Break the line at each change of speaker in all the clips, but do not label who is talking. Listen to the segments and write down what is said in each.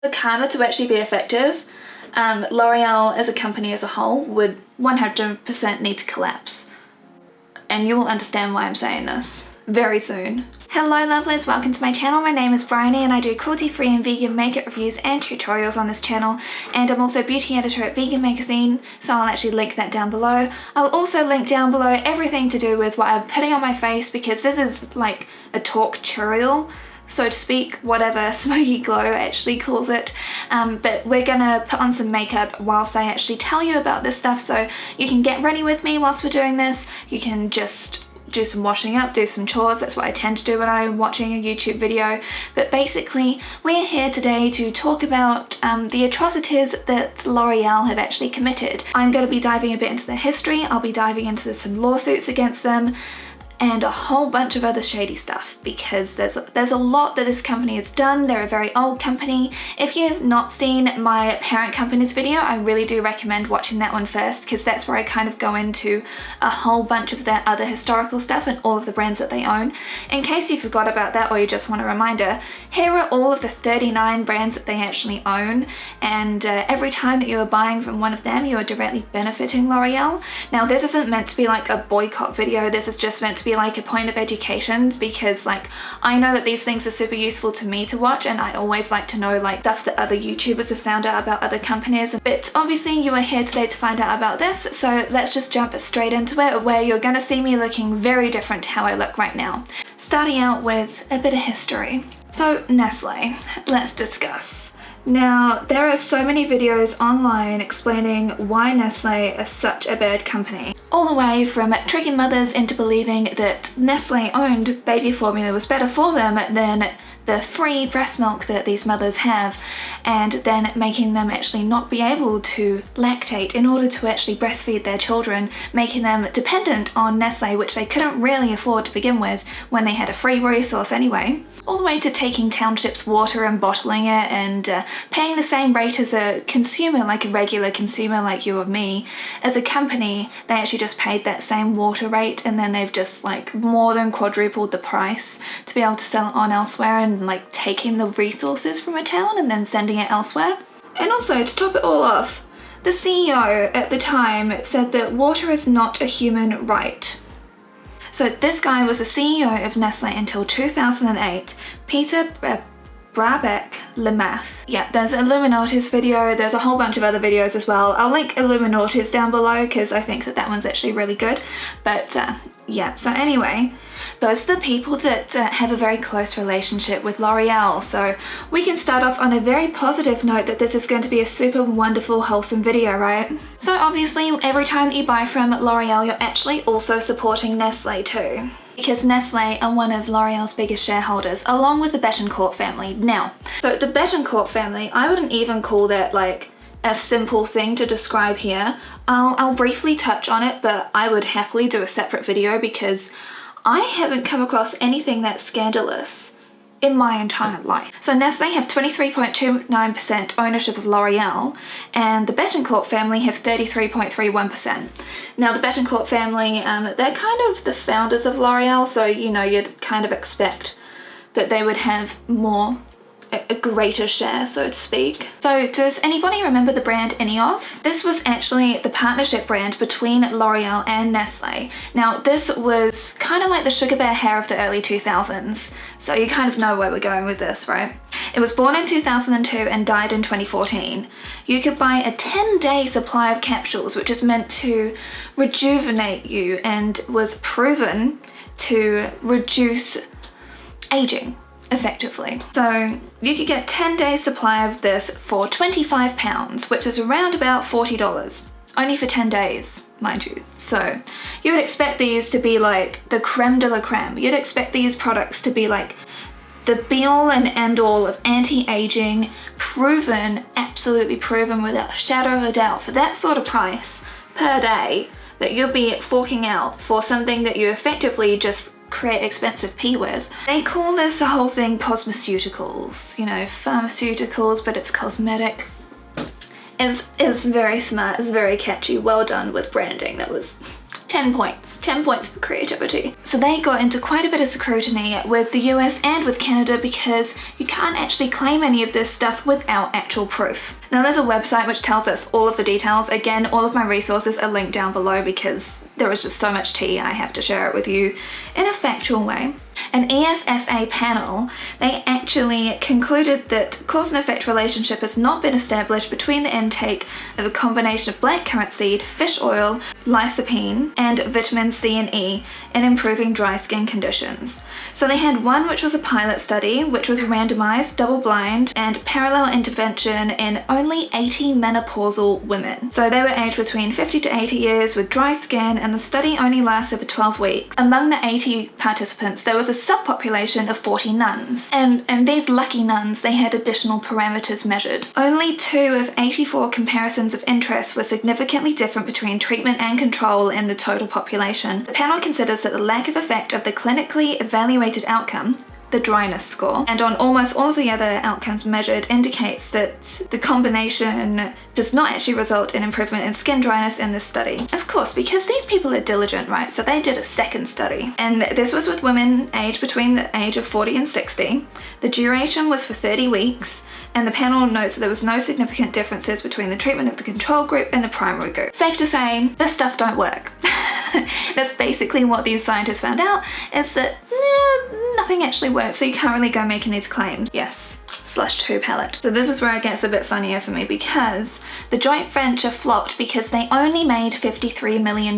For karma to actually be effective, L'Oreal as a company as a whole would 100% need to collapse. And you will understand why I'm saying this very soon. Hello lovelies, welcome to my channel. My name is Bryony and I do cruelty-free and vegan makeup reviews and tutorials on this channel, and I'm also beauty editor at Vegan Magazine, so I'll actually link that down below. I'll also link down below everything to do with what I'm putting on my face, because this is like a talk tutorial, so to speak, whatever Smoky Glow actually calls it. But we're gonna put on some makeup whilst I actually tell you about this stuff, so you can get ready with me whilst we're doing this. You can just do some washing up, do some chores. That's what I tend to do when I'm watching a YouTube video. But basically, we're here today to talk about the atrocities that L'Oreal have actually committed. I'm going to be diving a bit into their history. I'll be diving into some lawsuits against them, and a whole bunch of other shady stuff, because there's a lot that this company has done. They're a very old company. If you've not seen my parent company's video, I really do recommend watching that one first, because that's where I kind of go into a whole bunch of their other historical stuff and all of the brands that they own. In case you forgot about that or you just want a reminder, here are all of the 39 brands that they actually own, and every time that you are buying from one of them, you are directly benefiting L'Oreal. Now, this isn't meant to be like a boycott video. This is just meant to be like a point of education, because like I know that these things are super useful to me to watch, and I always like to know like stuff that other YouTubers have found out about other companies. But obviously you are here today to find out about this, so let's just jump straight into it, where you're gonna see me looking very different to how I look right now. Starting out with a bit of history. So Nestle, let's discuss. Now, there are so many videos online explaining why Nestle is such a bad company. All the way from tricking mothers into believing that Nestle owned baby formula was better for them than the free breast milk that these mothers have, and then making them actually not be able to lactate in order to actually breastfeed their children, making them dependent on Nestle, which they couldn't really afford to begin with when they had a free resource anyway. All the way to taking Township's water and bottling it and paying the same rate as a consumer, like a regular consumer like you or me. As a company, they actually just paid that same water rate, and then they've just like more than quadrupled the price to be able to sell it on elsewhere, and like taking the resources from a town and then sending it elsewhere. And also, to top it all off, the CEO at the time said that water is not a human right. So this guy was the CEO of Nestle until 2008, Peter Brabeck Lemath. Yeah, there's Illuminaughtii's video, there's a whole bunch of other videos as well. I'll link Illuminaughtii's down below, because I think that that one's actually really good. But yeah, so anyway, those are the people that have a very close relationship with L'Oreal. So we can start off on a very positive note that this is going to be a super wonderful, wholesome video, right? So obviously, every time that you buy from L'Oreal, you're actually also supporting Nestle too, because Nestle are one of L'Oreal's biggest shareholders, along with the Bettencourt family. Now, so the Bettencourt family, I wouldn't even call that like a simple thing to describe here. I'll briefly touch on it, but I would happily do a separate video, because I haven't come across anything that scandalous in my entire life. So Nestle have 23.29% ownership of L'Oreal, and the Bettencourt family have 33.31%. Now, the Bettencourt family, they're kind of the founders of L'Oreal, so you know, you'd kind of expect that they would have a greater share, so to speak. So does anybody remember the brand Inneov? This was actually the partnership brand between L'Oreal and Nestle. Now, this was kind of like the Sugar Bear hair of the early 2000s, so you kind of know where we're going with this, right? It was born in 2002 and died in 2014. You could buy a 10-day supply of capsules, which is meant to rejuvenate you and was proven to reduce aging effectively. So you could get 10 days supply of this for £25, which is around about $40, only for 10 days, mind you. So you would expect these to be like the creme de la creme. You'd expect these products to be like the be-all and end-all of anti-aging, proven, absolutely proven without a shadow of a doubt, for that sort of price per day that you'll be forking out for something that you effectively just create expensive pee with. They call this whole thing cosmeceuticals, you know, pharmaceuticals, but it's cosmetic. It's very smart, it's very catchy, well done with branding. That was 10 points. 10 points for creativity. So they got into quite a bit of scrutiny with the US and with Canada because you can't actually claim any of this stuff without actual proof. Now there's a website which tells us all of the details. Again, all of my resources are linked down below because there was just so much tea, I have to share it with you in a factual way. An EFSA panel, they actually concluded that cause and effect relationship has not been established between the intake of a combination of blackcurrant seed, fish oil, lycopene, and vitamins C and E in improving dry skin conditions. So they had one which was a pilot study, which was randomized, double-blind, and parallel intervention in only 80 menopausal women. So they were aged between 50 to 80 years with dry skin, and the study only lasted for 12 weeks. Among the 80 participants, there was a subpopulation of 40 nuns, and these lucky nuns, they had additional parameters measured. Only 2 of 84 comparisons of interest were significantly different between treatment and control in the total population. The panel considers that the lack of effect of the clinically evaluated outcome, the dryness score, and on almost all of the other outcomes measured indicates that the combination does not actually result in improvement in skin dryness in this study. Of course, because these people are diligent, right? So they did a second study, and this was with women aged between the age of 40 and 60. The duration was for 30 weeks, and the panel notes that there was no significant differences between the treatment of the control group and the primary group. Safe to say, this stuff don't work. That's basically what these scientists found out, is that nothing actually works, so you can't really go making these claims. Yes, Slush 2 palette. So this is where it gets a bit funnier for me, because the joint venture flopped because they only made $53 million.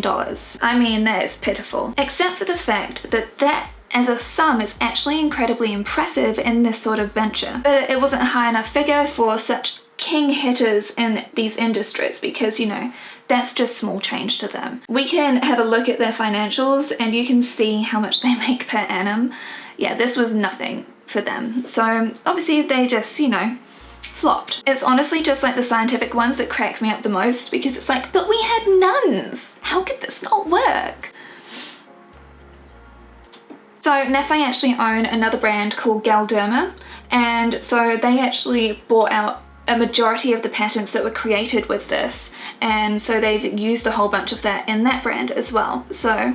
I mean, that is pitiful. Except for the fact that that as a sum is actually incredibly impressive in this sort of venture. But it wasn't a high enough figure for such king hitters in these industries because, you know, that's just small change to them. We can have a look at their financials and you can see how much they make per annum. Yeah, this was nothing for them. So obviously they just, you know, flopped. It's honestly just like the scientific ones that crack me up the most, because it's like, but we had nuns. How could this not work? So Nestle actually own another brand called Galderma, and so they actually bought out a majority of the patents that were created with this, and so they've used a whole bunch of that in that brand as well. So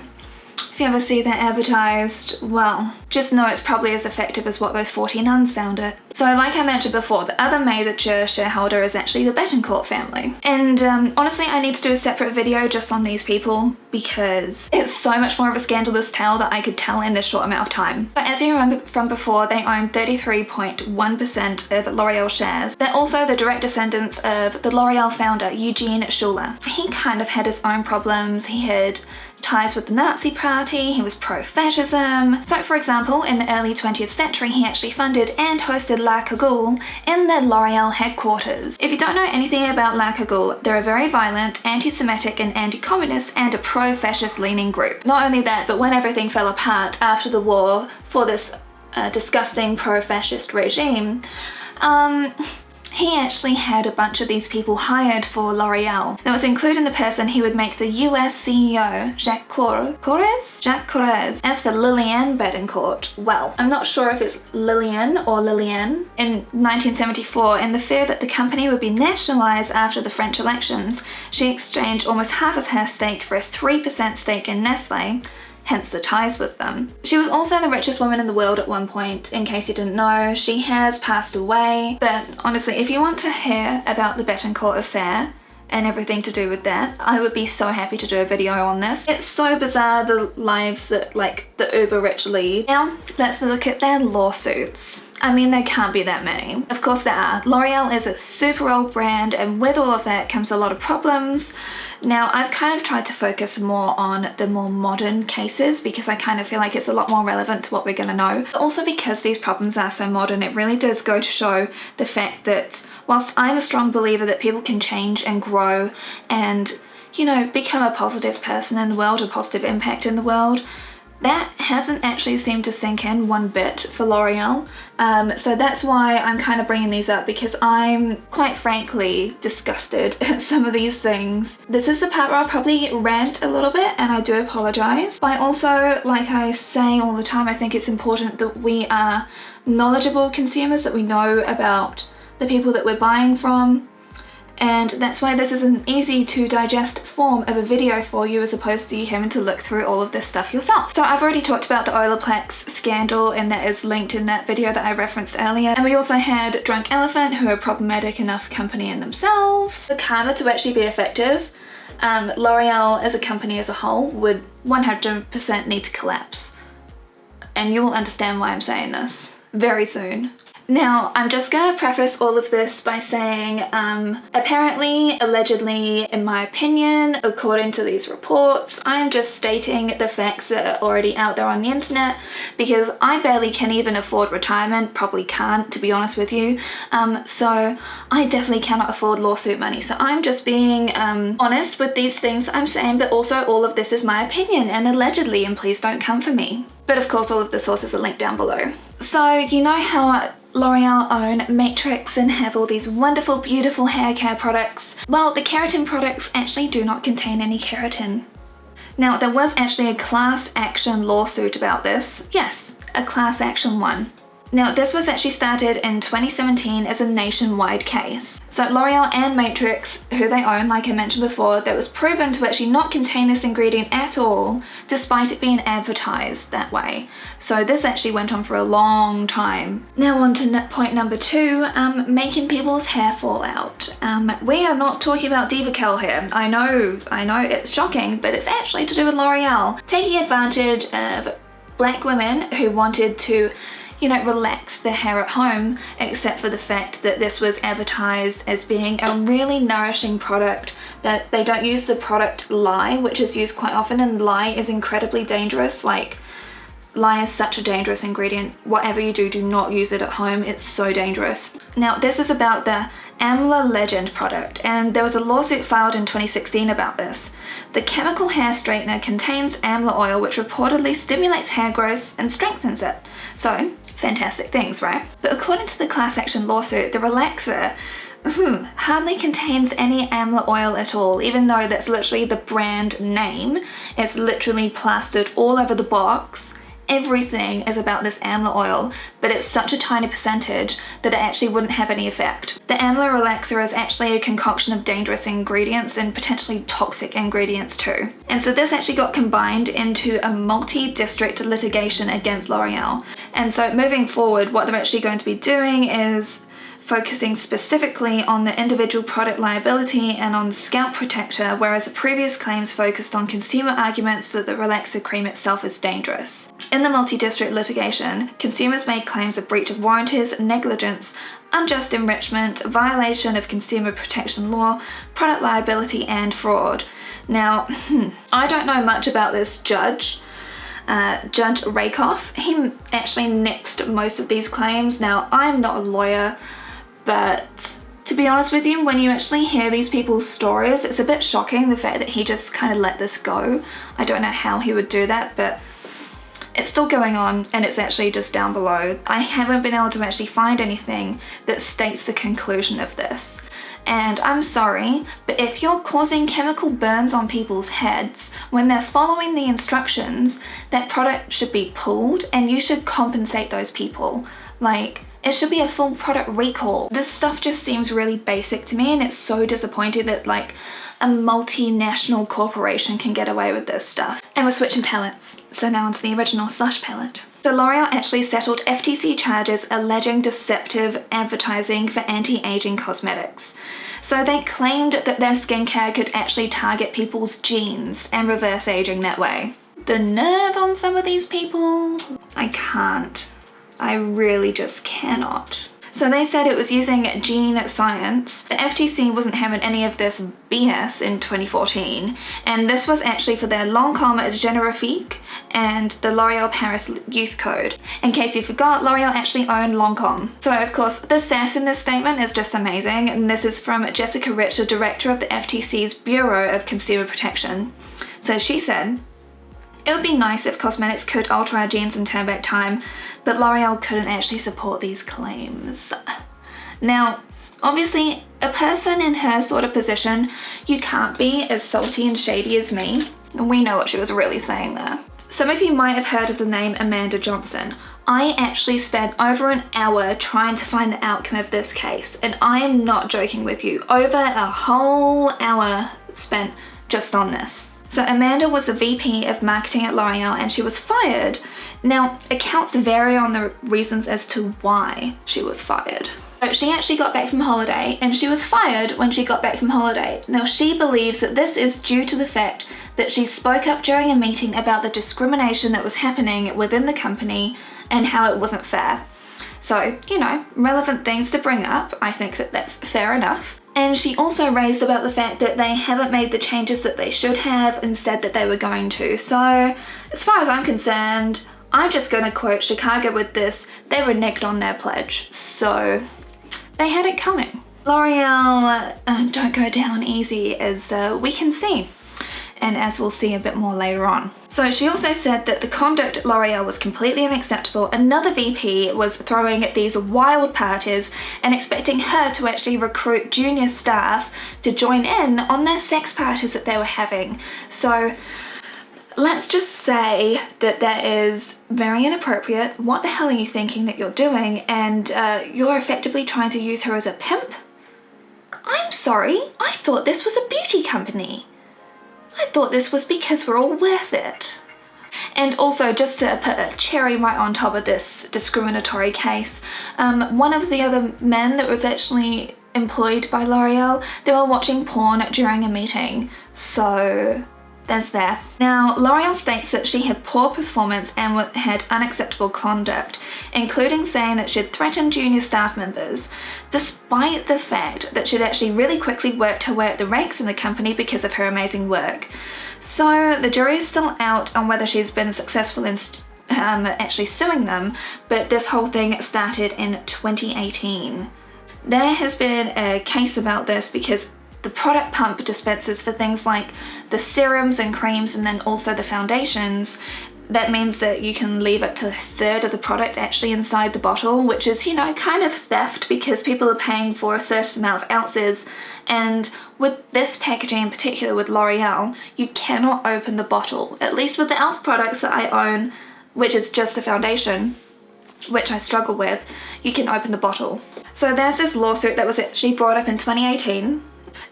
if you ever see that advertised, well, just know it's probably as effective as what those 40 nuns found it. So like I mentioned before, the other major shareholder is actually the Bettencourt family. And honestly, I need to do a separate video just on these people because it's so much more of a scandalous tale that I could tell in this short amount of time. But as you remember from before, they own 33.1% of L'Oreal shares. They're also the direct descendants of the L'Oreal founder, Eugene Schuller. He kind of had his own problems. He had ties with the Nazi party, he was pro-fascism. So for example, in the early 20th century, he actually funded and hosted La Cagoule in the L'Oreal headquarters. If you don't know anything about La Cagoule, they're a very violent, anti-Semitic and anti-communist and a pro-fascist leaning group. Not only that, but when everything fell apart after the war for this disgusting pro-fascist regime, he actually had a bunch of these people hired for L'Oreal. That was including the person he would make the US CEO, Jacques Courez. As for Liliane Bettencourt, well, I'm not sure if it's Liliane or Liliane. In 1974, in the fear that the company would be nationalized after the French elections, she exchanged almost half of her stake for a 3% stake in Nestle, hence the ties with them. She was also the richest woman in the world at one point, in case you didn't know. She has passed away, but honestly, if you want to hear about the Bettencourt affair and everything to do with that, I would be so happy to do a video on this. It's so bizarre, the lives that like the uber rich lead. Now, let's look at their lawsuits. I mean, there can't be that many. Of course there are. L'Oreal is a super old brand, and with all of that comes a lot of problems. Now, I've kind of tried to focus more on the more modern cases because I kind of feel like it's a lot more relevant to what we're gonna know. But also because these problems are so modern, it really does go to show the fact that whilst I'm a strong believer that people can change and grow and, you know, become a positive person in the world, a positive impact in the world, that hasn't actually seemed to sink in one bit for L'Oreal. So that's why I'm kind of bringing these up, because I'm quite frankly disgusted at some of these things. This is the part where I'll probably rant a little bit, and I do apologize. But I also, like I say all the time, I think it's important that we are knowledgeable consumers, that we know about the people that we're buying from. And that's why this is an easy to digest form of a video for you as opposed to you having to look through all of this stuff yourself. So I've already talked about the Olaplex scandal, and that is linked in that video that I referenced earlier. And we also had Drunk Elephant, who are problematic enough company in themselves. For karma to actually be effective, L'Oreal as a company as a whole would 100% need to collapse. And you will understand why I'm saying this very soon. Now, I'm just gonna preface all of this by saying, apparently, allegedly, in my opinion, according to these reports, I'm just stating the facts that are already out there on the internet, because I barely can even afford retirement, probably can't, to be honest with you, so I definitely cannot afford lawsuit money. So I'm just being honest with these things I'm saying, but also all of this is my opinion and allegedly, and please don't come for me. But of course, all of the sources are linked down below. So you know how L'Oreal own Matrix and have all these wonderful, beautiful hair care products? Well, the keratin products actually do not contain any keratin. Now, there was actually a class action lawsuit about this. Yes, a class action one. Now, this was actually started in 2017 as a nationwide case. So L'Oreal and Matrix, who they own, like I mentioned before, that was proven to actually not contain this ingredient at all, despite it being advertised that way. So this actually went on for a long time. Now on to point number 2, making people's hair fall out. We are not talking about DevaCal here. I know it's shocking, but it's actually to do with L'Oreal. Taking advantage of black women who wanted to, you know, relax their hair at home, except for the fact that this was advertised as being a really nourishing product, that they don't use the product lye, which is used quite often, and lye is incredibly dangerous. Like, lye is such a dangerous ingredient. Whatever you do, do not use it at home. It's so dangerous. Now, this is about the Amla Legend product, and there was a lawsuit filed in 2016 about this. The chemical hair straightener contains amla oil, which reportedly stimulates hair growth and strengthens it. So, fantastic things, right? But according to the class action lawsuit, the relaxer hardly contains any amla oil at all, even though that's literally the brand name. It's literally plastered all over the box. Everything is about this amla oil, but it's such a tiny percentage that it actually wouldn't have any effect. The amla relaxer is actually a concoction of dangerous ingredients and potentially toxic ingredients too. And so this actually got combined into a multi-district litigation against L'Oreal. And so moving forward, what they're actually going to be doing is focusing specifically on the individual product liability and on scalp protector, whereas the previous claims focused on consumer arguments that the relaxer cream itself is dangerous. In the multi-district litigation, consumers made claims of breach of warranties, negligence, unjust enrichment, violation of consumer protection law, product liability, and fraud. Now, I don't know much about this judge. Judge Rakoff, he actually nixed most of these claims. Now, I'm not a lawyer, but to be honest with you, when you actually hear these people's stories, it's a bit shocking the fact that he just kind of let this go. I don't know how he would do that, but it's still going on, and it's actually just down below. I haven't been able to actually find anything that states the conclusion of this. And I'm sorry, but if you're causing chemical burns on people's heads when they're following the instructions, that product should be pulled and you should compensate those people. Like, it should be a full product recall. This stuff just seems really basic to me, and it's so disappointing that like a multinational corporation can get away with this stuff. And we're switching palettes. So now onto the original Slush palette. So L'Oreal actually settled FTC charges alleging deceptive advertising for anti-aging cosmetics. So they claimed that their skincare could actually target people's genes and reverse aging that way. The nerve on some of these people, I can't. I really just cannot. So they said it was using gene science. The FTC wasn't having any of this BS in 2014, and this was actually for their Lancôme Générique and the L'Oréal Paris Youth Code. In case you forgot, L'Oréal actually owned Lancôme. So of course, the sass in this statement is just amazing, and this is from Jessica Rich, the director of the FTC's Bureau of Consumer Protection. So she said, "It would be nice if cosmetics could alter our genes and turn back time, but L'Oreal couldn't actually support these claims." Now, obviously, a person in her sort of position, you can't be as salty and shady as me. We know what she was really saying there. Some of you might have heard of the name Amanda Johnson. I actually spent over an hour trying to find the outcome of this case, and I am not joking with you. Over a whole hour spent just on this. So Amanda was the VP of marketing at L'Oreal and she was fired. Now, accounts vary on the reasons as to why she was fired. So she actually got back from holiday and she was fired when she got back from holiday. Now, she believes that this is due to the fact that she spoke up during a meeting about the discrimination that was happening within the company and how it wasn't fair. So, you know, relevant things to bring up. I think that that's fair enough. And she also raised about the fact that they haven't made the changes that they should have and said that they were going to. So, as far as I'm concerned, I'm just going to quote Chicago with this: they reneged on their pledge. So, they had it coming. L'Oreal don't go down easy, as we can see, and as we'll see a bit more later on. So she also said that the conduct at L'Oreal was completely unacceptable. Another VP was throwing these wild parties and expecting her to actually recruit junior staff to join in on their sex parties that they were having. So let's just say that that is very inappropriate. What the hell are you thinking that you're doing? And you're effectively trying to use her as a pimp? I'm sorry, I thought this was a beauty company. I thought this was because we're all worth it. And also, just to put a cherry right on top of this discriminatory case, one of the other men that was actually employed by L'Oreal, they were watching porn during a meeting. So there's that. Now, L'Oreal states that she had poor performance and had unacceptable conduct, including saying that she'd threatened junior staff members, despite the fact that she'd actually really quickly worked her way up the ranks in the company because of her amazing work. So the jury's still out on whether she's been successful in actually suing them, but this whole thing started in 2018. There has been a case about this because the product pump dispensers for things like the serums and creams and then also the foundations, that means that you can leave up to a third of the product actually inside the bottle, which is, you know, kind of theft because people are paying for a certain amount of ounces. And with this packaging in particular with L'Oreal, you cannot open the bottle. At least with the e.l.f. products that I own, which is just the foundation, which I struggle with, you can open the bottle. So there's this lawsuit that was actually brought up in 2018.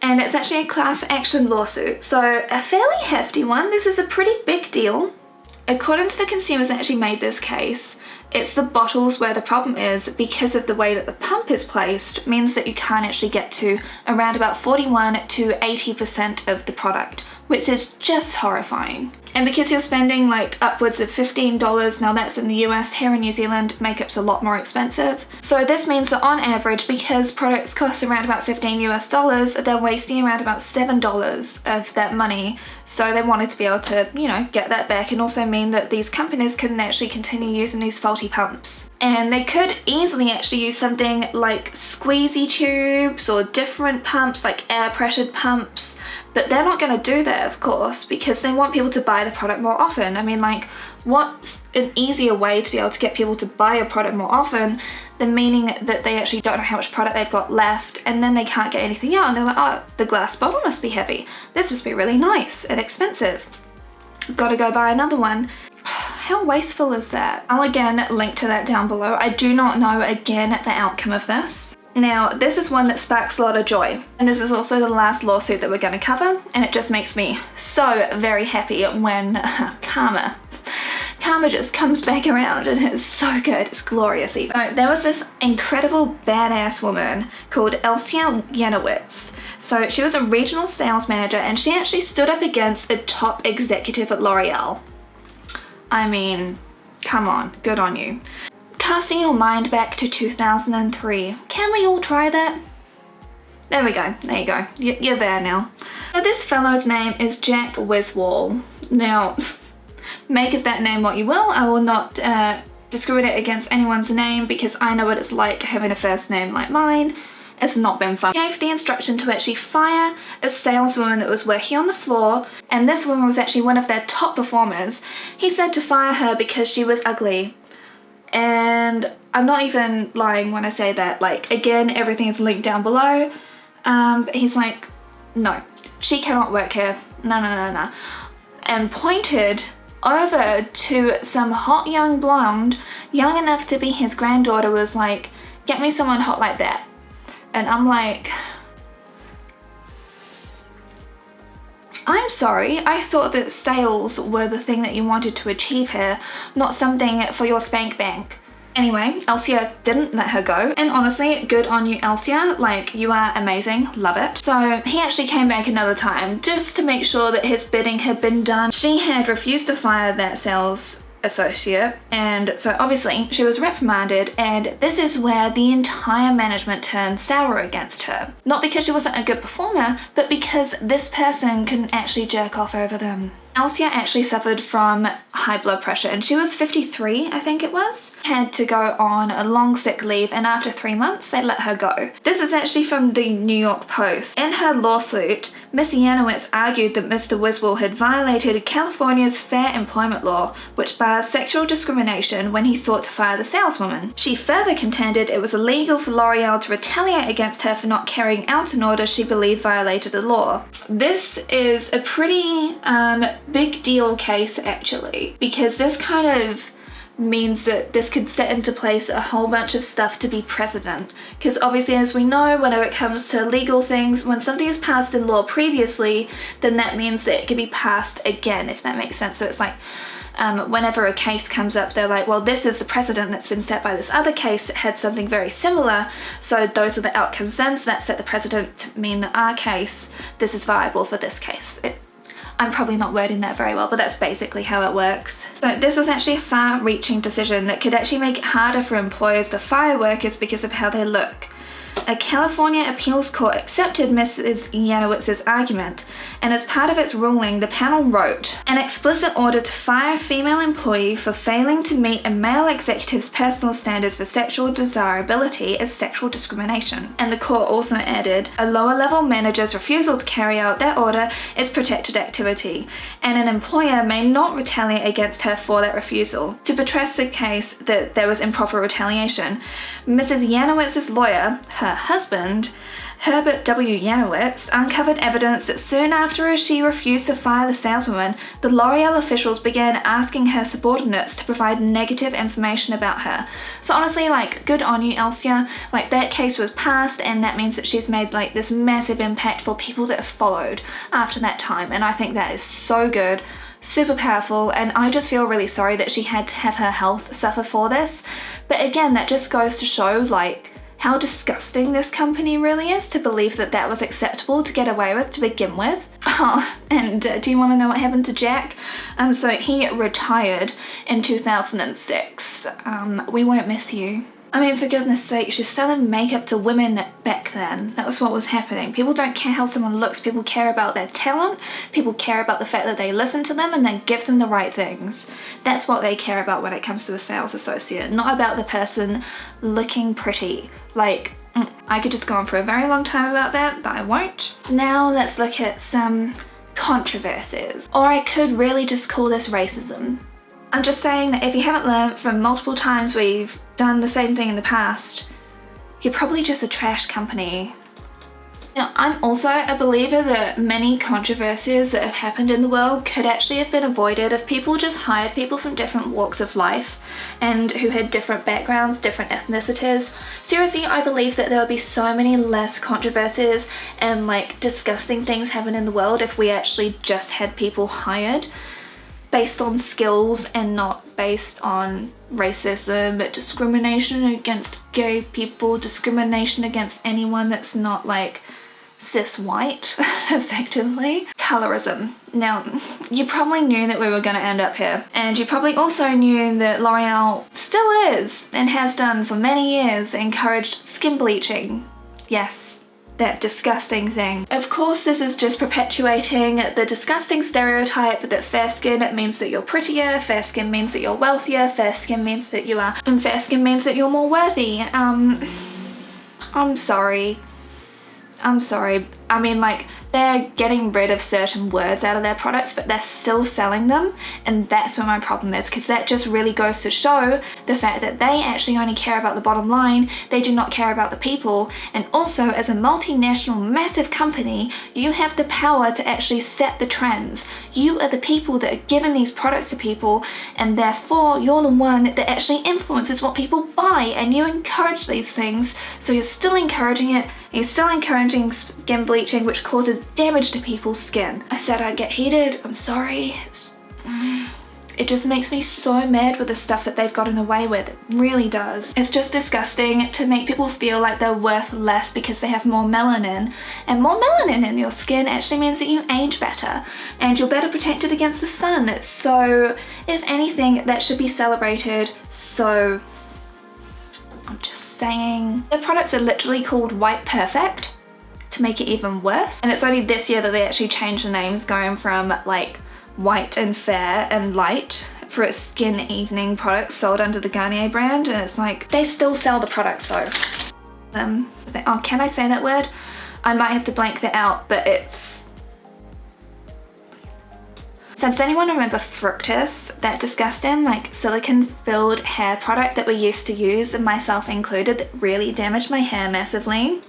And it's actually a class action lawsuit, so a fairly hefty one. This is a pretty big deal. According to the consumers that actually made this case, it's the bottles where the problem is, because of the way that the pump is placed, means that you can't actually get to around about 41 to 80% of the product, which is just horrifying. And because you're spending like upwards of $15, now that's in the US, here in New Zealand, makeup's a lot more expensive. So this means that on average, because products cost around about $15 US, they're wasting around about $7 of that money. So they wanted to be able to, you know, get that back, and also mean that these companies couldn't actually continue using these faulty pumps. And they could easily actually use something like squeezy tubes or different pumps, like air pressured pumps. But they're not going to do that, of course, because they want people to buy the product more often. I mean, like, what's an easier way to be able to get people to buy a product more often than meaning that they actually don't know how much product they've got left, and then they can't get anything out, and they're like, oh, the glass bottle must be heavy. This must be really nice and expensive. Gotta go buy another one. How wasteful is that? I'll again link to that down below. I do not know, again, the outcome of this. Now, this is one that sparks a lot of joy, and this is also the last lawsuit that we're going to cover, and it just makes me so very happy when karma just comes back around, and it's so good, it's glorious even. So there was this incredible badass woman called Elsya Yanowitz. So she was a regional sales manager, and she actually stood up against a top executive at L'Oreal. I mean, come on, good on you. Casting your mind back to 2003, can we all try that? There we go, there you go, you're there now. So this fellow's name is Jack Wiswall. Now, make of that name what you will. I will not discriminate against anyone's name because I know what it's like having a first name like mine. It's not been fun. He gave the instruction to actually fire a saleswoman that was working on the floor, and this woman was actually one of their top performers. He said to fire her because she was ugly. And I'm not even lying when I say that. Like, again, everything is linked down below. But he's like, no, she cannot work here. No. And pointed over to some hot young blonde, young enough to be his granddaughter, was like, get me someone hot like that. And I'm like, I'm sorry, I thought that sales were the thing that you wanted to achieve here, not something for your spank bank. Anyway, Elsya didn't let her go, and honestly, good on you, Elsya. Like, you are amazing, love it. So he actually came back another time just to make sure that his bidding had been done. She had refused to fire that sales associate, and so obviously she was reprimanded, and this is where the entire management turned sour against her. Not because she wasn't a good performer, but because this person couldn't actually jerk off over them. Elsya actually suffered from high blood pressure, and she was 53, I think it was. Had to go on a long sick leave, and after 3 months they let her go. This is actually from the New York Post. In her lawsuit, Miss Yanowitz argued that Mr. Wiswell had violated California's Fair Employment Law, which bars sexual discrimination when he sought to fire the saleswoman. She further contended it was illegal for L'Oreal to retaliate against her for not carrying out an order she believed violated the law. This is a pretty big deal case, actually, because this kind of means that this could set into place a whole bunch of stuff to be precedent. Because obviously, as we know, whenever it comes to legal things, when something is passed in law previously, then that means that it can be passed again, if that makes sense. So it's like, whenever a case comes up, they're like, well, this is the precedent that's been set by this other case that had something very similar, so those were the outcomes then, so that set the precedent to mean that our case, this is viable for this case. I'm probably not wording that very well, but that's basically how it works. So this was actually a far-reaching decision that could actually make it harder for employers to fire workers because of how they look. A California appeals court accepted Mrs. Yanowitz's argument, and as part of its ruling, the panel wrote, an explicit order to fire a female employee for failing to meet a male executive's personal standards for sexual desirability is sexual discrimination. And the court also added, a lower-level manager's refusal to carry out that order is protected activity, and an employer may not retaliate against her for that refusal. To buttress the case that there was improper retaliation, Mrs. Yanowitz's lawyer, her husband, Herbert W. Yanowitz, uncovered evidence that soon after she refused to fire the saleswoman, the L'Oreal officials began asking her subordinates to provide negative information about her. So honestly, like, good on you, Elsya. Like, that case was passed, and that means that she's made like this massive impact for people that have followed after that time, and I think that is so good. Super powerful, and I just feel really sorry that she had to have her health suffer for this. But again, that just goes to show like how disgusting this company really is to believe that that was acceptable to get away with to begin with. Oh, and do you want to know what happened to Jack? So he retired in 2006. We won't miss you. I mean, for goodness sake, she's selling makeup to women back then. That was what was happening. People don't care how someone looks. People care about their talent. People care about the fact that they listen to them and then give them the right things. That's what they care about when it comes to a sales associate, not about the person looking pretty. Like, I could just go on for a very long time about that, but I won't. Now let's look at some controversies. Or I could really just call this racism. I'm just saying that if you haven't learned from multiple times we've done the same thing in the past, you're probably just a trash company. Now, I'm also a believer that many controversies that have happened in the world could actually have been avoided if people just hired people from different walks of life and who had different backgrounds, different ethnicities. Seriously, I believe that there would be so many less controversies and like disgusting things happen in the world if we actually just had people hired based on skills and not based on racism, discrimination against gay people, discrimination against anyone that's not like cis white, effectively. Colorism. Now, you probably knew that we were going to end up here, and you probably also knew that L'Oreal still is, and has done for many years, encouraged skin bleaching. Yes. That disgusting thing. Of course, this is just perpetuating the disgusting stereotype that fair skin means that you're prettier, fair skin means that you're wealthier, fair skin means that you are, and fair skin means that you're more worthy. I'm sorry. I mean, like, they're getting rid of certain words out of their products, but they're still selling them, and that's where my problem is, because that just really goes to show the fact that they actually only care about the bottom line. They do not care about the people. And also, as a multinational massive company, you have the power to actually set the trends. You are the people that are giving these products to people, and therefore you're the one that actually influences what people buy, and you encourage these things. So you're still encouraging it. You're still encouraging skin bleaching, which causes damage to people's skin. I said I'd get heated, I'm sorry. It just makes me so mad with the stuff that they've gotten away with. It really does. It's just disgusting to make people feel like they're worth less because they have more melanin. And more melanin in your skin actually means that you age better and you're better protected against the sun. So if anything, that should be celebrated. So I'm just saying. The products are literally called White Perfect to make it even worse. And it's only this year that they actually changed the names, going from like White and Fair and Light for its skin evening products sold under the Garnier brand. And it's like, they still sell the products though. Oh, can I say that word? I might have to blank that out, but it's... So does anyone remember Fructis, that disgusting like silicone-filled hair product that we used to use, and myself included, that really damaged my hair massively?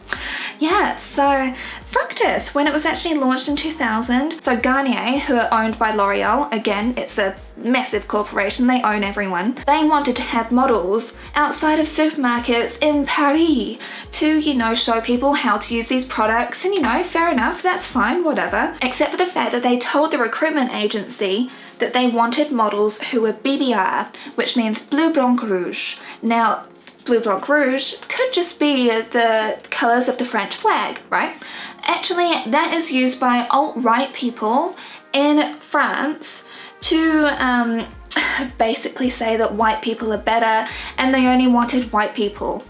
Yeah, so Fructis, when it was actually launched in 2000, so Garnier, who are owned by L'Oreal, again, it's a massive corporation, they own everyone, they wanted to have models outside of supermarkets in Paris to, you know, show people how to use these products, and you know, fair enough, that's fine, whatever. Except for the fact that they told the recruitment agency that they wanted models who were BBR, which means Bleu Blanc Rouge. Now, Bleu Blanc Rouge could just be the colours of the French flag, right? Actually, that is used by alt-right people in France to basically say that white people are better and they only wanted white people.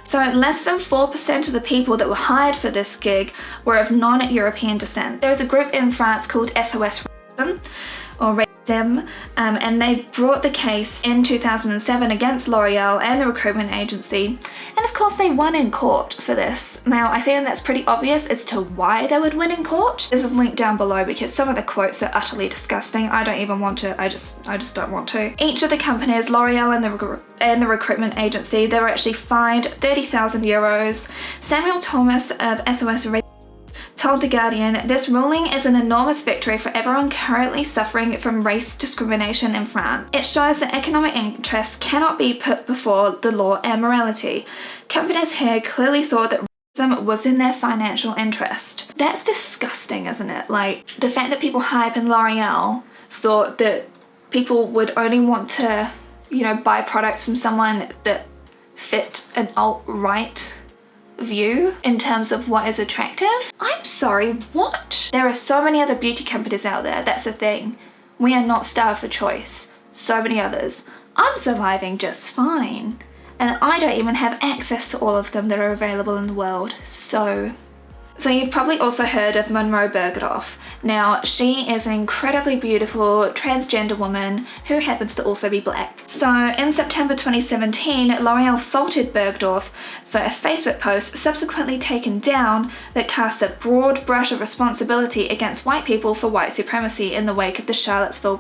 So less than 4% of the people that were hired for this gig were of non-European descent. There was a group in France called SOS Racism, or Racism, and they brought the case in 2007 against L'Oreal and the recruitment agency. And of course they won in court for this. Now I think that's pretty obvious as to why they would win in court. This is linked down below because some of the quotes are utterly disgusting. I don't even want to, I just don't want to. Each of the companies, L'Oreal and the recruitment agency, they were actually fined 30,000 euros. Samuel Thomas of SOS Racism told The Guardian, "This ruling is an enormous victory for everyone currently suffering from race discrimination in France. It shows that economic interests cannot be put before the law and morality. Companies here clearly thought that racism was in their financial interest." That's disgusting, isn't it? Like, the fact that people high up in L'Oreal thought that people would only want to, you know, buy products from someone that fit an alt-right view in terms of what is attractive. I'm sorry, what? There are so many other beauty companies out there, that's the thing. We are not starved for choice. So many others. I'm surviving just fine. And I don't even have access to all of them that are available in the world, so you've probably also heard of Munroe Bergdorf. Now, she is an incredibly beautiful transgender woman who happens to also be black. So in September 2017, L'Oreal faulted Bergdorf for a Facebook post subsequently taken down that cast a broad brush of responsibility against white people for white supremacy in the wake of the Charlottesville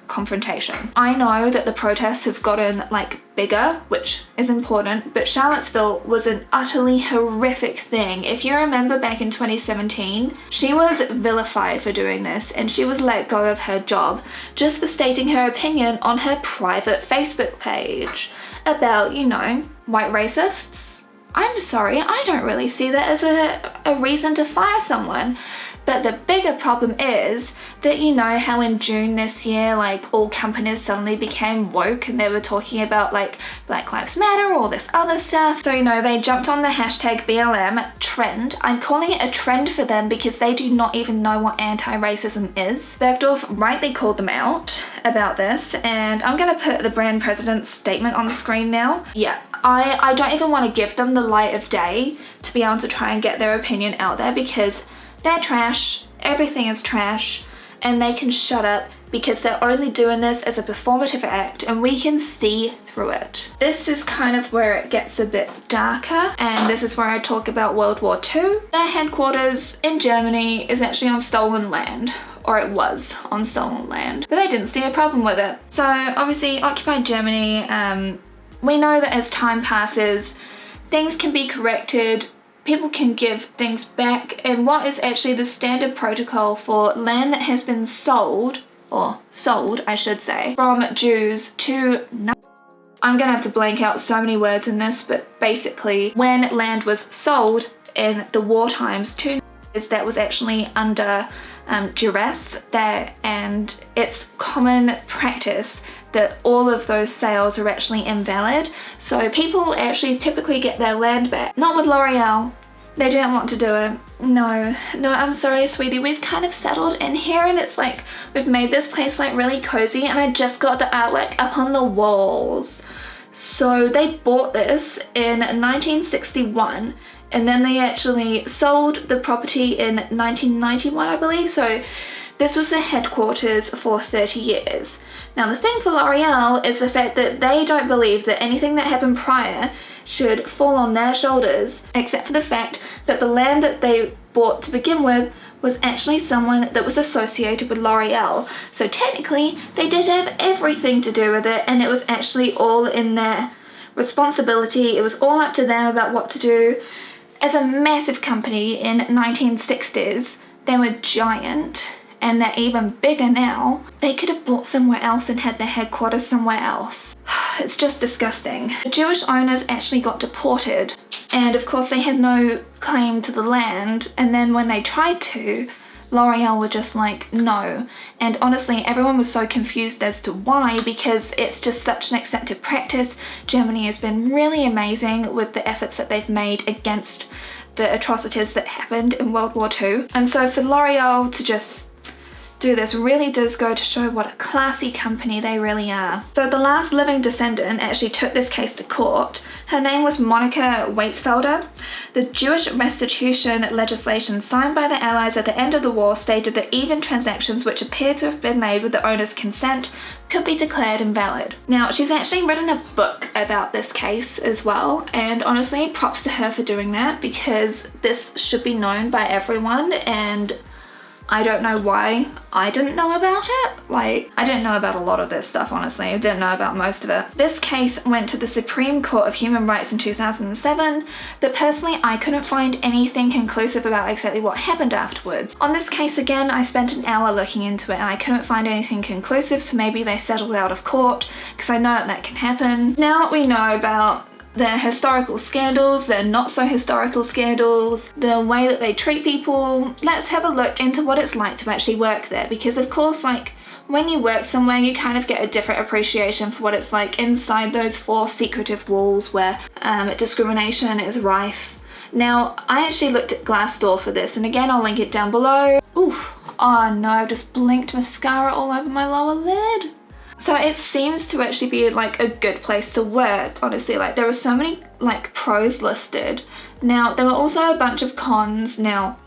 confrontation. I know that the protests have gotten like bigger, which is important, but Charlottesville was an utterly horrific thing. If you remember back in 2017, she was vilified for doing this and she was let go of her job just for stating her opinion on her private Facebook page about, you know, white racists. I'm sorry, I don't really see that as a reason to fire someone. But the bigger problem is that, you know how in June this year, like, all companies suddenly became woke and they were talking about like Black Lives Matter, all this other stuff. So, you know, they jumped on the hashtag BLM trend. I'm calling it a trend for them because they do not even know what anti-racism is. Bergdorf rightly called them out about this, and I'm gonna put the brand president's statement on the screen now. Yeah, I don't even want to give them the light of day to be able to try and get their opinion out there because they're trash, everything is trash, and they can shut up because they're only doing this as a performative act and we can see through it. This is kind of where it gets a bit darker, and this is where I talk about World War II. Their headquarters in Germany is actually on stolen land, or it was on stolen land, but they didn't see a problem with it. So obviously occupied Germany, we know that as time passes, things can be corrected, people can give things back, and what is actually the standard protocol for land that has been sold, or sold I should say, from Jews to I'm gonna have to blank out so many words in this, but basically when land was sold in the war times to that was actually under duress there, and it's common practice that all of those sales are actually invalid. So people actually typically get their land back. Not with L'Oreal. They didn't want to do it. No, I'm sorry, sweetie. We've kind of settled in here and it's like, we've made this place like really cozy, and I just got the artwork up on the walls. So they bought this in 1961, and then they actually sold the property in 1991, I believe. So this was the headquarters for 30 years. Now the thing for L'Oreal is the fact that they don't believe that anything that happened prior should fall on their shoulders, except for the fact that the land that they bought to begin with was actually someone that was associated with L'Oreal. So technically they did have everything to do with it, and it was actually all in their responsibility. It was all up to them about what to do. As a massive company in 1960s, they were giant, and they're even bigger now. They could have bought somewhere else and had their headquarters somewhere else. It's just disgusting. The Jewish owners actually got deported, and of course they had no claim to the land, and then when they tried to, L'Oreal were just like, no. And honestly, everyone was so confused as to why, because it's just such an accepted practice. Germany has been really amazing with the efforts that they've made against the atrocities that happened in World War II. And so for L'Oreal to just do this really does go to show what a classy company they really are. So the last living descendant actually took this case to court. Her name was Monica Waitsfelder. The Jewish restitution legislation signed by the Allies at the end of the war stated that even transactions which appeared to have been made with the owner's consent could be declared invalid. Now, she's actually written a book about this case as well, and honestly, props to her for doing that, because this should be known by everyone, and I don't know why I didn't know about it. Like, I didn't know about a lot of this stuff, honestly. I didn't know about most of it. This case went to the Supreme Court of Human Rights in 2007, but personally I couldn't find anything conclusive about exactly what happened afterwards. On this case again, I spent an hour looking into it and I couldn't find anything conclusive, so maybe they settled out of court, because I know that can happen. Now that we know about their historical scandals, their not so historical scandals, the way that they treat people, let's have a look into what it's like to actually work there, because of course, like, when you work somewhere you kind of get a different appreciation for what it's like inside those four secretive walls where discrimination is rife. Now, I actually looked at Glassdoor for this, and again I'll link it down below. Oof, oh no, I've just blinked mascara all over my lower lid. So it seems to actually be like a good place to work, honestly. Like, there were so many like pros listed. Now, there were also a bunch of cons. Now,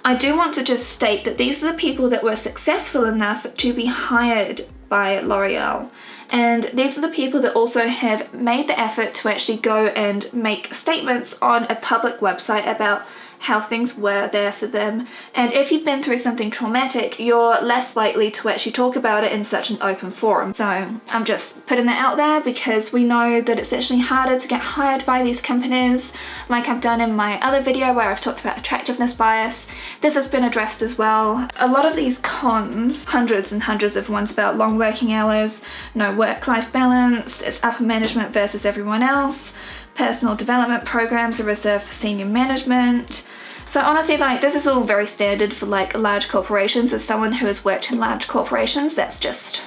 I do want to just state that these are the people that were successful enough to be hired by L'Oreal. And these are the people that also have made the effort to actually go and make statements on a public website about how things were there for them. And if you've been through something traumatic, you're less likely to actually talk about it in such an open forum. So I'm just putting that out there, because we know that it's actually harder to get hired by these companies, like I've done in my other video where I've talked about attractiveness bias. This has been addressed as well. A lot of these cons, hundreds and hundreds of ones about long working hours, no work-life balance, it's upper management versus everyone else, personal development programs are reserved for senior management. So honestly, like, this is all very standard for like large corporations. As someone who has worked in large corporations, that's just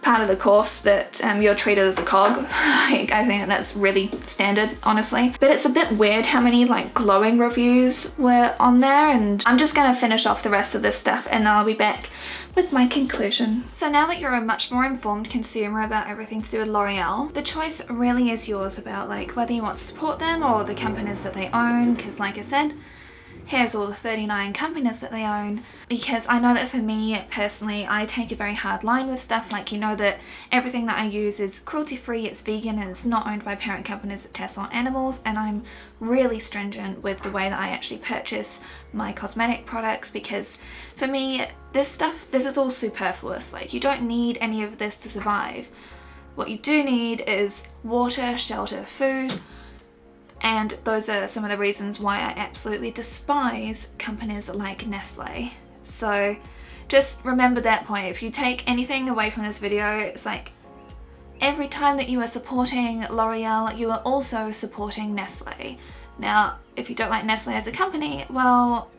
part of the course, that you're treated as a cog. Like, I think that's really standard, honestly. But it's a bit weird how many like glowing reviews were on there, and I'm just gonna finish off the rest of this stuff and I'll be back with my conclusion. So now that you're a much more informed consumer about everything to do with L'Oreal, the choice really is yours about like whether you want to support them or the companies that they own, because like I said, here's all the 39 companies that they own, because I know that for me personally, I take a very hard line with stuff. Like, you know that everything that I use is cruelty free, it's vegan, and it's not owned by parent companies that test on animals, and I'm really stringent with the way that I actually purchase my cosmetic products, because for me this is all superfluous. Like, you don't need any of this to survive. What you do need is water, shelter, food. And those are some of the reasons why I absolutely despise companies like Nestle. So just remember that point. If you take anything away from this video, it's like every time that you are supporting L'Oreal, you are also supporting Nestle. Now, if you don't like Nestle as a company, well,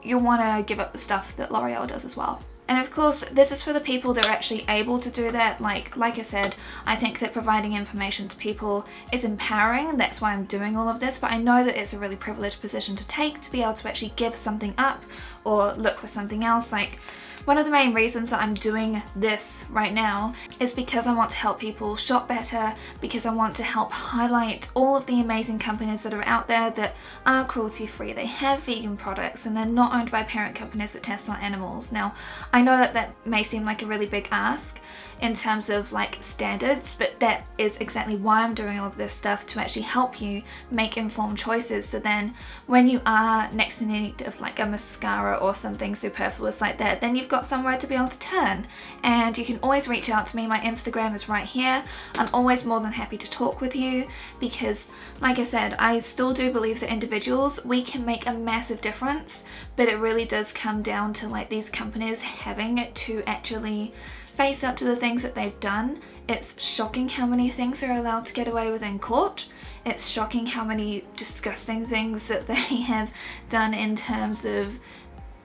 you'll want to give up the stuff that L'Oreal does as well. And of course, this is for the people that are actually able to do that. Like I said, I think that providing information to people is empowering. That's why I'm doing all of this. But I know that it's a really privileged position to take, to be able to actually give something up or look for something else. Like, one of the main reasons that I'm doing this right now is because I want to help people shop better, because I want to help highlight all of the amazing companies that are out there that are cruelty free. They have vegan products and they're not owned by parent companies that test on animals. Now, I know that that may seem like a really big ask in terms of like standards, but that is exactly why I'm doing all of this stuff, to actually help you make informed choices. So then when you are next in need of like a mascara or something superfluous like that, then you've got somewhere to be able to turn. And you can always reach out to me. My Instagram is right here. I'm always more than happy to talk with you, because like I said, I still do believe that individuals, we can make a massive difference, but it really does come down to like these companies having to actually face up to the things that they've done. It's shocking how many things are allowed to get away with in court. It's shocking how many disgusting things that they have done in terms of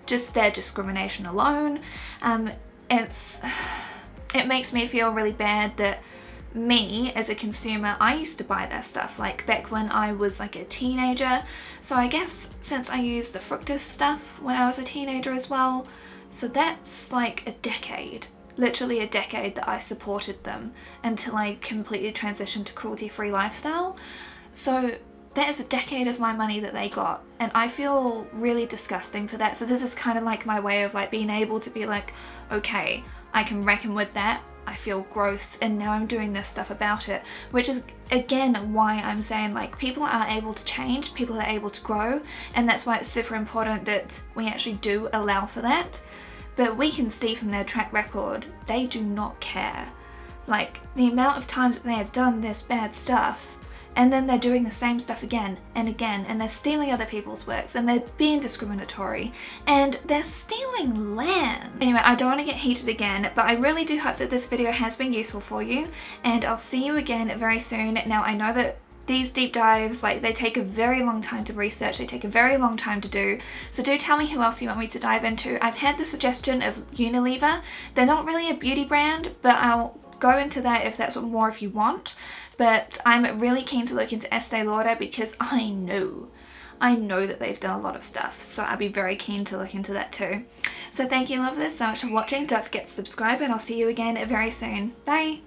just their discrimination alone. It makes me feel really bad that me as a consumer, I used to buy their stuff like back when I was like a teenager. So I guess since I used the Fructis stuff when I was a teenager as well, so that's like a decade. Literally a decade that I supported them until I completely transitioned to cruelty-free lifestyle. So that is a decade of my money that they got, and I feel really disgusting for that. So this is kind of like my way of like being able to be like, okay, I can reckon with that. I feel gross, and now I'm doing this stuff about it, which is again why I'm saying like people are able to change, people are able to grow, and that's why it's super important that we actually do allow for that. But we can see from their track record, they do not care. Like, the amount of times that they have done this bad stuff, and then they're doing the same stuff again and again, and they're stealing other people's works, and they're being discriminatory, and they're stealing land. Anyway, I don't want to get heated again, but I really do hope that this video has been useful for you, and I'll see you again very soon. Now, I know that these deep dives, like, they take a very long time to research, they take a very long time to do, so do tell me who else you want me to dive into. I've had the suggestion of Unilever. They're not really a beauty brand, but I'll go into that if that's what more if you want. But I'm really keen to look into Estee Lauder, because I know that they've done a lot of stuff, so I'd be very keen to look into that too. So thank you lovers so much for watching. Don't forget to subscribe, and I'll see you again very soon. Bye!